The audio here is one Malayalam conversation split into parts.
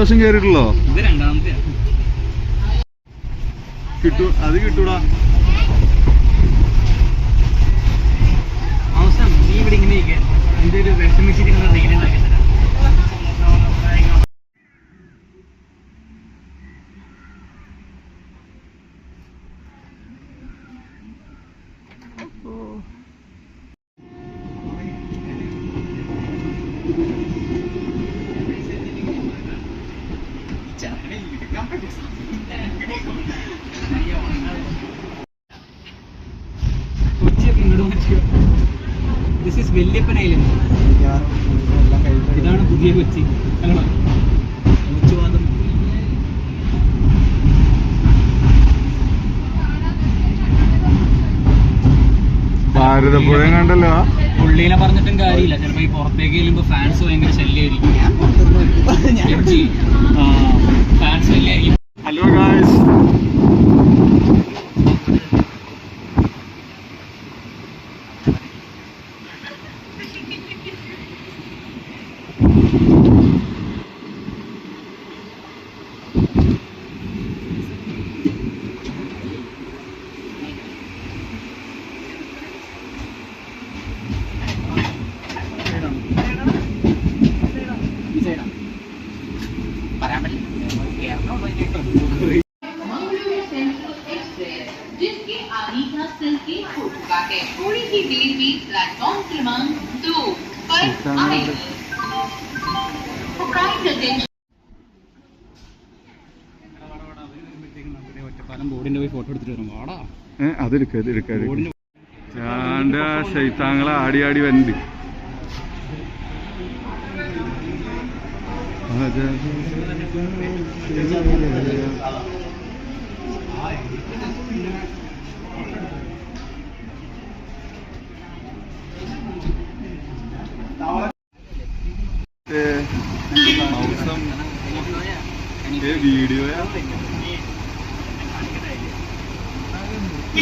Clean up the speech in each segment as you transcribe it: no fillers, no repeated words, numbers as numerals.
പ്രാവശ്യം കയറിയിട്ടുള്ളോ? ഇത് രണ്ടാമത്തെ കിട്ടൂ, അത് കിട്ടൂടാ. അവസാനം നീ ഇവിടെ ഇങ്ങനെ ഇരിക്കാൻ എന്റെ ഒരു വിഷമിച്ചിരിക്കുന്ന ഡിഗ്രി ഉണ്ടാക്കി തരാം. കൊച്ചിയൊക്കെ ഇങ്ങോട്ട് മാറ്റിയോ? This is Valiyappan island. ഇതാണ് പുതിയ കൊച്ചി. അല്ലടാ കൊച്ചുവാദം. ഭാരതപ്പുഴ കണ്ടല്ലോ. പുള്ളീനെ പറഞ്ഞിട്ടും കാര്യമില്ല. ചിലപ്പോ ഈ പുറത്തേക്ക് ചെല്ലുമ്പോ ഫാൻസ് ഭയങ്കര ശല്യമായിരിക്കും. ഫാൻസ് ശല്യമായിരിക്കും. ഹലോ ഗായ്സ്, जिसके आगे का संकेत हो चुका है। थोड़ी सी देर में प्लेटफॉर्म क्रमांक 2 पर आएगी। ബോർഡിന്റെ പോയി ഫോട്ടോ എടുത്തിട്ട് വരും. വാടാ അതെടുക്ക ശൈത്താങ്ങളെ ആടി ആടി വരണ്ട്.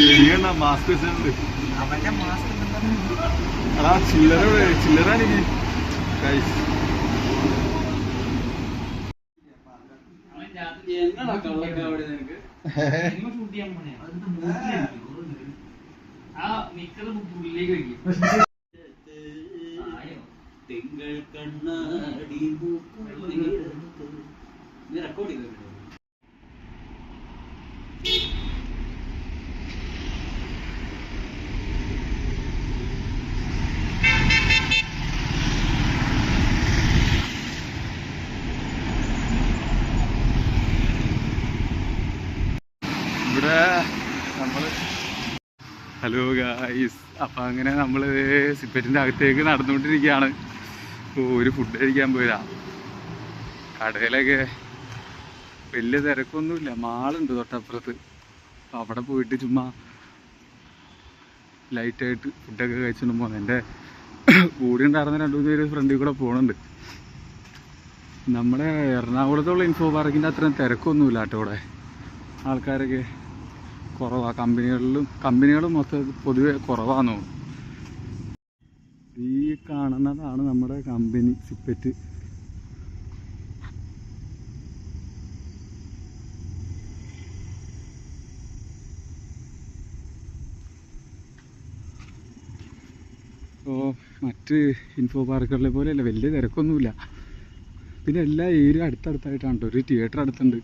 വീഡിയോയാ മാസ്ക് വെച്ചിട്ടുണ്ട്. അതാ ചില്ലറാണെങ്കിൽ തിങ്കൾ കണ്ണാടി റെക്കോർഡ് ചെയ്തു. ഇവിടെ നമ്മൾ ഹലോ ഗായ്സ്, അപ്പം അങ്ങനെ നമ്മൾ സിപ്പറ്റിൻ്റെ അകത്തേക്ക് നടന്നുകൊണ്ടിരിക്കുകയാണ്. ഒരു ഫുഡ് കഴിക്കാൻ പോയതാ. കടയിലൊക്കെ വലിയ തിരക്കൊന്നുമില്ല, മാളുണ്ട് തൊട്ടപ്പുറത്ത്. അപ്പം അവിടെ പോയിട്ട് ചുമ്മാ ലൈറ്റായിട്ട് ഫുഡൊക്കെ കഴിച്ചുകൊണ്ട് പോകുന്നത്. എൻ്റെ കൂടെ ഉണ്ടായിരുന്ന 2-3 പേര് ഫ്രണ്ടിൽ കൂടെ പോകുന്നുണ്ട്. നമ്മുടെ എറണാകുളത്തുള്ള ഇൻഫോ പാർക്കിൻ്റെ അത്രയും തിരക്കൊന്നുമില്ല കേട്ടോ. ഇവിടെ ആൾക്കാരൊക്കെ കുറവാണ്. കമ്പനികളും മൊത്തം പൊതുവെ കുറവാണെന്ന് തോന്നുന്നു. ഈ കാണുന്നതാണ് നമ്മുടെ കമ്പനി സിപ്പറ്റ്. അപ്പോൾ മറ്റ് ഇൻഫോ പാർക്കുകളിലെ പോലെയല്ല, വലിയ തിരക്കൊന്നുമില്ല. പിന്നെ എല്ലാ ഏരിയ അടുത്തടുത്തായിട്ടാണ് കേട്ടോ. ഒരു തിയേറ്റർ അടുത്തുണ്ട്,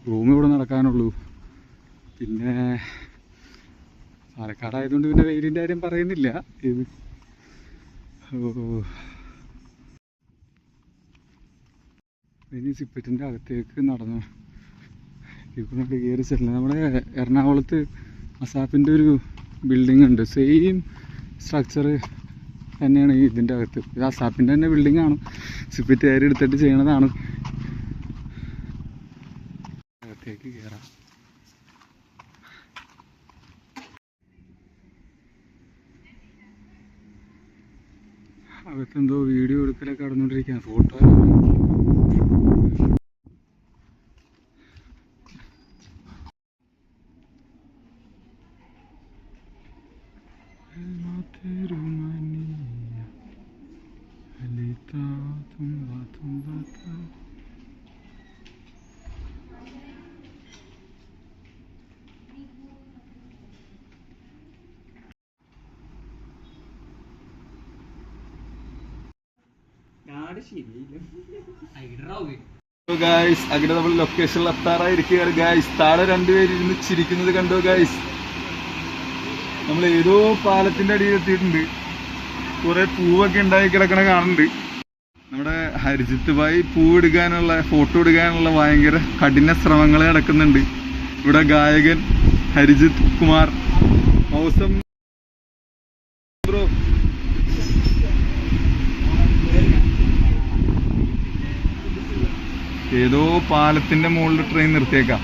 റൂം ഇവിടെ നടക്കാനുള്ളൂ. പിന്നെ പാലക്കാടായതുകൊണ്ട് പിന്നെ വെയിലിൻ്റെ കാര്യം പറയുന്നില്ല. ഇത് ഇനി സിപ്പറ്റിൻ്റെ അകത്തേക്ക് നടന്നു ഇവിടെ കയറി ചെല്ലുന്നത്. നമ്മുടെ എറണാകുളത്ത് അസാപ്പിൻ്റെ ഒരു ബിൽഡിംഗ് ഉണ്ട്, സെയിം സ്ട്രക്ചർ തന്നെയാണ് ഇതിൻ്റെ അകത്ത്. ഇത് അസാപ്പിൻ്റെ തന്നെ ബിൽഡിംഗ് ആണ്, സിപ്പറ്റ് കയറി എടുത്തിട്ട് ചെയ്യണതാണ്. അകത്തേക്ക് കയറാം. അകത്തെന്തോ വീഡിയോ എടുക്കലൊക്കെ നടന്നുകൊണ്ടിരിക്കുകയാണ്, ഫോട്ടോ. ഗായ്സ് അങ്ങനെ നമ്മൾ ലൊക്കേഷനിൽ എത്താറായിരിക്കുകയാണ് ഗായ്സ്. താഴെ രണ്ടുപേര് ഇരുന്ന് ചിരിക്കുന്നത് കണ്ടോ ഗായ്സ്. നമ്മൾ ഏതോ പാലത്തിന്റെ അടിയിൽ എത്തിയിട്ടുണ്ട്. കുറെ പൂവൊക്കെ ഉണ്ടായി കിടക്കണ കാണുന്നുണ്ട്. നമ്മുടെ ഹരിജിത്ത് ഭായി പൂവെടുക്കാനുള്ള ഫോട്ടോ എടുക്കാനുള്ള ഭയങ്കര കഠിന ശ്രമങ്ങൾ നടക്കുന്നുണ്ട്. ഇവിടെ ഗായകൻ ഹരിജിത്ത് കുമാർ മൗസം ബ്രോ ഏതോ പാലത്തിന്റെ മുകളിൽ ട്രെയിൻ നിർത്തിയേക്കാം.